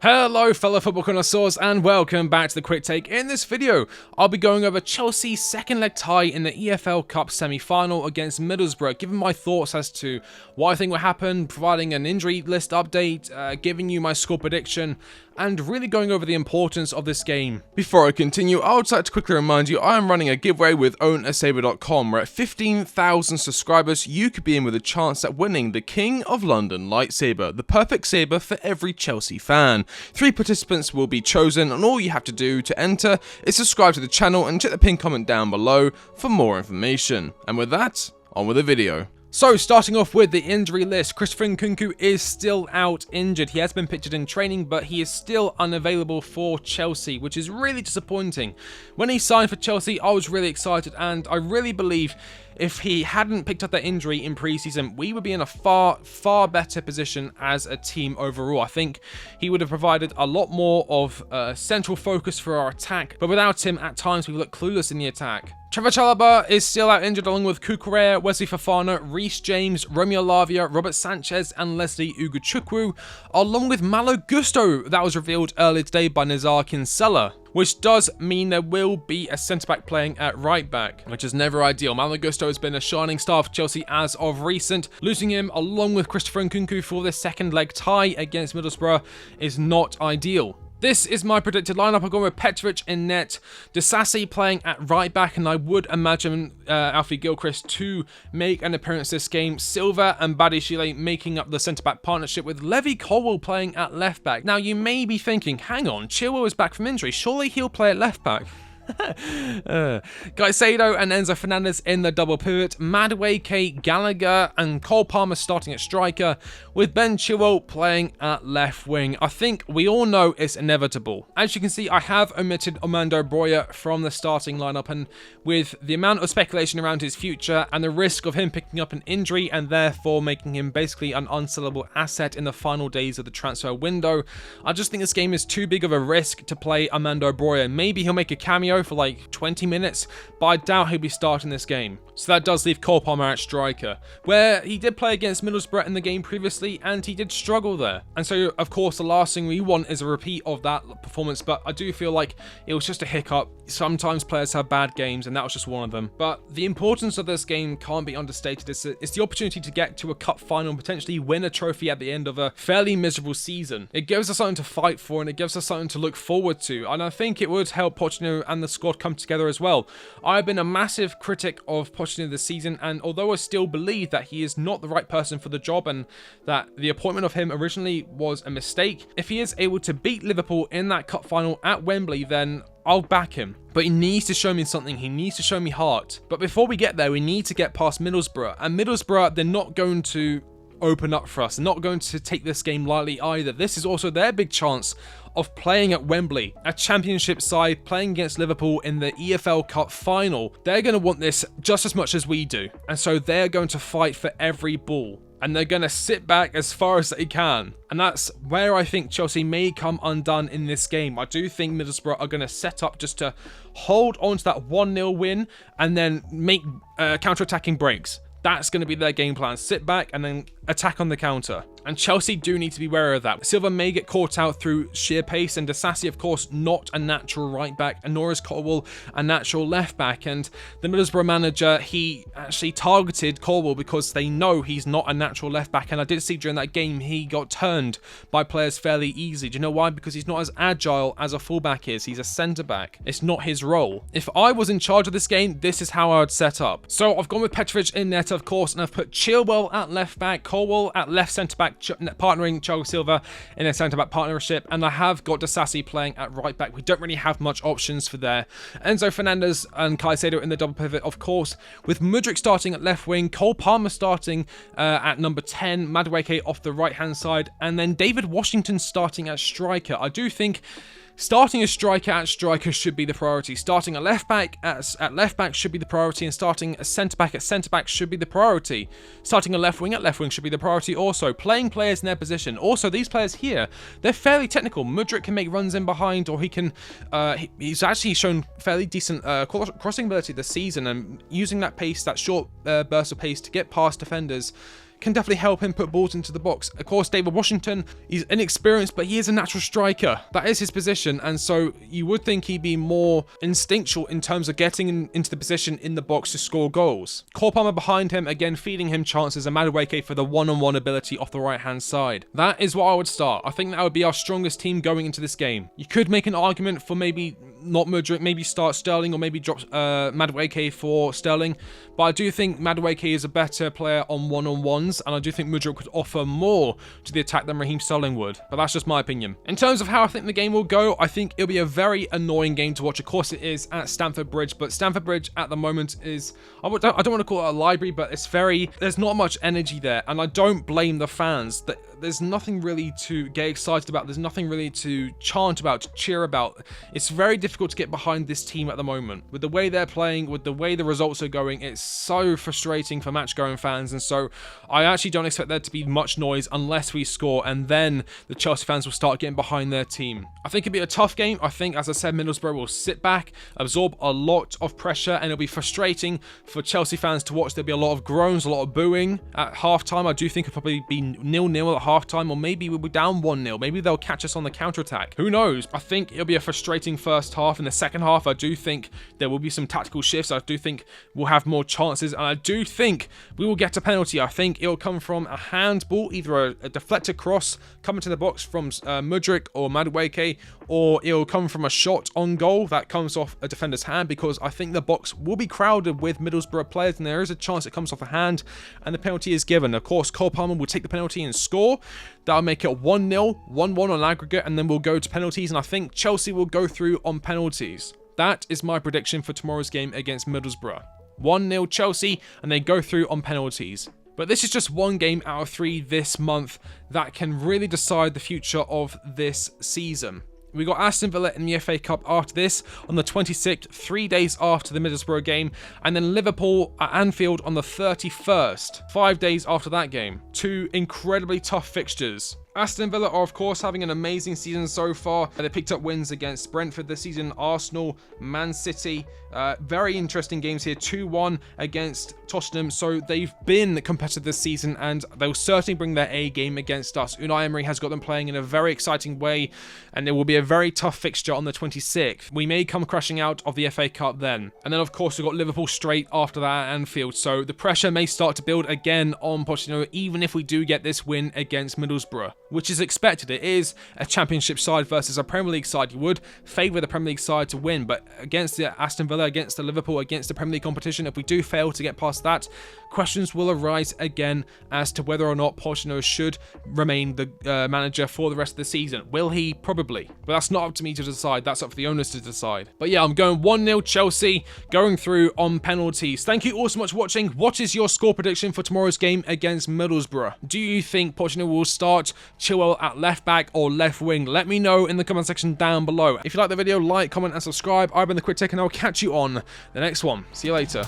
Hello fellow football connoisseurs and welcome back to the Quick Take. In this video, I'll be going over Chelsea's second leg tie in the EFL Cup semi-final against Middlesbrough, giving my thoughts as to what I think will happen, providing an injury list update, giving you my score prediction, and really going over the importance of this game. Before I continue, I would like to quickly remind you I am running a giveaway with OwnASaber.com where at 15,000 subscribers you could be in with a chance at winning the King of London lightsaber, the perfect saber for every Chelsea fan. 3 participants will be chosen and all you have to do to enter is subscribe to the channel and check the pinned comment down below for more information. And with that, on with the video. So, starting off with the injury list, Christopher Nkunku is still out injured. He has been pictured in training, but he is still unavailable for Chelsea, which is really disappointing. When he signed for Chelsea, I was really excited, and I really believe if he hadn't picked up that injury in pre-season, we would be in a far better position as a team overall. I think he would have provided a lot more of a central focus for our attack, but without him, at times we look clueless in the attack. Trevor Chalobah is still out injured along with Cucurella, Wesley Fofana, Reece James, Romeo Lavia, Robert Sanchez and Leslie Ugochukwu, along with Malo Gusto that was revealed earlier today by Nazar Kinsella, which does mean there will be a centre-back playing at right-back, which is never ideal. Malo Gusto has been a shining star for Chelsea as of recent. Losing him along with Christopher Nkunku for this second leg tie against Middlesbrough is not ideal. This is my predicted lineup. I'm going with Petrovic in net, Disasi playing at right back, and I would imagine Alfie Gilchrist to make an appearance this game. Silva and Badiashile making up the centre-back partnership with Levi Colwill playing at left back. Now you may be thinking, hang on, Chilwell is back from injury. Surely he'll play at left back. Caicedo and Enzo Fernandez in the double pivot, Madueke, Gallagher and Cole Palmer starting at striker, with Ben Chilwell playing at left wing. I think we all know it's inevitable. As you can see, I have omitted Armando Broja from the starting lineup, and with the amount of speculation around his future and the risk of him picking up an injury and therefore making him basically an unsellable asset in the final days of the transfer window, I just think this game is too big of a risk to play Armando Broja. Maybe he'll make a cameo for like 20 minutes, but I doubt he'll be starting this game. So that does leave Cole Palmer at striker, where he did play against Middlesbrough in the game previously, and he did struggle there. And so, of course, the last thing we want is a repeat of that performance, but I do feel like it was just a hiccup. Sometimes players have bad games, and that was just one of them. But the importance of this game can't be understated. It's the opportunity to get to a cup final and potentially win a trophy at the end of a fairly miserable season. It gives us something to fight for, and it gives us something to look forward to, and I think it would help Pochettino and the squad come together as well. I've been a massive critic of Pochettino this season, and although I still believe that he is not the right person for the job and that the appointment of him originally was a mistake, if he is able to beat Liverpool in that cup final at Wembley, then I'll back him. But he needs to show me something. He needs to show me heart. But before we get there, we need to get past Middlesbrough. And Middlesbrough, they're not going to open up for us. They're not going to take this game lightly either. This is also their big chance of playing at Wembley, a championship side playing against Liverpool in the EFL Cup final. They're going to want this just as much as we do. And so they're going to fight for every ball. And they're going to sit back as far as they can. And that's where I think Chelsea may come undone in this game. I do think Middlesbrough are going to set up just to hold on to that 1-0 win and then make counter-attacking breaks. That's going to be their game plan. Sit back and then attack on the counter. And Chelsea do need to be wary of that. Silva may get caught out through sheer pace, and Disasi, of course, not a natural right back, and nor is Colwill a natural left back. And the Middlesbrough manager, he actually targeted Colwill because they know he's not a natural left back. And I did see during that game he got turned by players fairly easily. Do you know why? Because he's not as agile as a fullback is. He's a centre back. It's not his role. If I was in charge of this game, this is how I would set up. So I've gone with Petrovic in net, of course, and I've put Chilwell at left back, Colwill at left centre back, partnering Thiago Silva in a centre-back partnership, and I have got Disasi playing at right-back. We don't really have much options for there. Enzo Fernandez and Caicedo in the double pivot, of course, with Mudryk starting at left wing, Cole Palmer starting at number 10, Madueke off the right-hand side, and then David Washington starting at striker. I do think starting a striker at striker should be the priority. Starting a left back at left back should be the priority, and starting a centre back at centre back should be the priority. Starting a left wing at left wing should be the priority also. Playing players in their position. Also, these players here, they're fairly technical. Mudryk can make runs in behind, or he can. He's actually shown fairly decent crossing ability this season, and using that pace, that short burst of pace to get past defenders can definitely help him put balls into the box. Of course, David Washington, he's inexperienced, but he is a natural striker. That is his position, and so you would think he'd be more instinctual in terms of getting into the position in the box to score goals. Cole Palmer behind him, again feeding him chances, and Madueke for the one-on-one ability off the right-hand side. That is what I would start. I think that would be our strongest team going into this game. You could make an argument for maybe not Mudryk, maybe start Sterling, or maybe drop Madueke for Sterling, but I do think Madueke is a better player on one-on-ones, and I do think Mudryk could offer more to the attack than Raheem Sterling would, but that's just my opinion. In terms of how I think the game will go, I think it'll be a very annoying game to watch. Of course it is at Stamford Bridge, but Stamford Bridge at the moment is, I don't want to call it a library, but there's not much energy there, and I don't blame the fans. There's nothing really to get excited about. There's nothing really to chant about, to cheer about. It's very difficult to get behind this team at the moment. With the way they're playing, with the way the results are going, it's so frustrating for match-going fans, and so I actually don't expect there to be much noise unless we score, and then the Chelsea fans will start getting behind their team. I think it'll be a tough game. I think, as I said, Middlesbrough will sit back, absorb a lot of pressure, and it'll be frustrating for Chelsea fans to watch. There'll be a lot of groans, a lot of booing at half-time. I do think it'll probably be 0-0 at half-time, or maybe we'll be down 1-0. Maybe they'll catch us on the counter-attack. Who knows? I think it'll be a frustrating first half. In the second half, I do think there will be some tactical shifts. I do think we'll have more chances, and I do think we will get a penalty. I think it'll come from a handball, either a deflected cross coming to the box from Mudryk or Madueke, or it'll come from a shot on goal that comes off a defender's hand, because I think the box will be crowded with Middlesbrough players, and there is a chance it comes off a hand and the penalty is given. Of course, Cole Palmer will take the penalty and score. That'll make it 1-0, 1-1 on aggregate, and then we'll go to penalties, and I think Chelsea will go through on penalties. That is my prediction for tomorrow's game against Middlesbrough. 1-0 Chelsea, and they go through on penalties. But this is just one game out of 3 this month that can really decide the future of this season. We got Aston Villa in the FA Cup after this on the 26th, 3 days after the Middlesbrough game, and then Liverpool at Anfield on the 31st, 5 days after that game. 2 incredibly tough fixtures. Aston Villa are, of course, having an amazing season so far. They picked up wins against Brentford this season, Arsenal, Man City. Very interesting games here. 2-1 against Tottenham. So they've been competitive this season, and they'll certainly bring their A game against us. Unai Emery has got them playing in a very exciting way, and it will be a very tough fixture on the 26th. We may come crashing out of the FA Cup then. And then, of course, we've got Liverpool straight after that at Anfield. So the pressure may start to build again on Pochettino, even if we do get this win against Middlesbrough, which is expected. It is a Championship side versus a Premier League side. You would favour the Premier League side to win, but against the Aston Villa, against the Liverpool, against the Premier League competition, if we do fail to get past that, questions will arise again as to whether or not Pochettino should remain the manager for the rest of the season. Will he? Probably. But that's not up to me to decide. That's up for the owners to decide. But yeah, I'm going 1-0 Chelsea, going through on penalties. Thank you all so much for watching. What is your score prediction for tomorrow's game against Middlesbrough? Do you think Pochettino will start Chilwell at left back or left wing? Let me know in the comment section down below. If you like the video, like, comment and subscribe. I've been the Quick Take, and I'll catch you on the next one. See you later.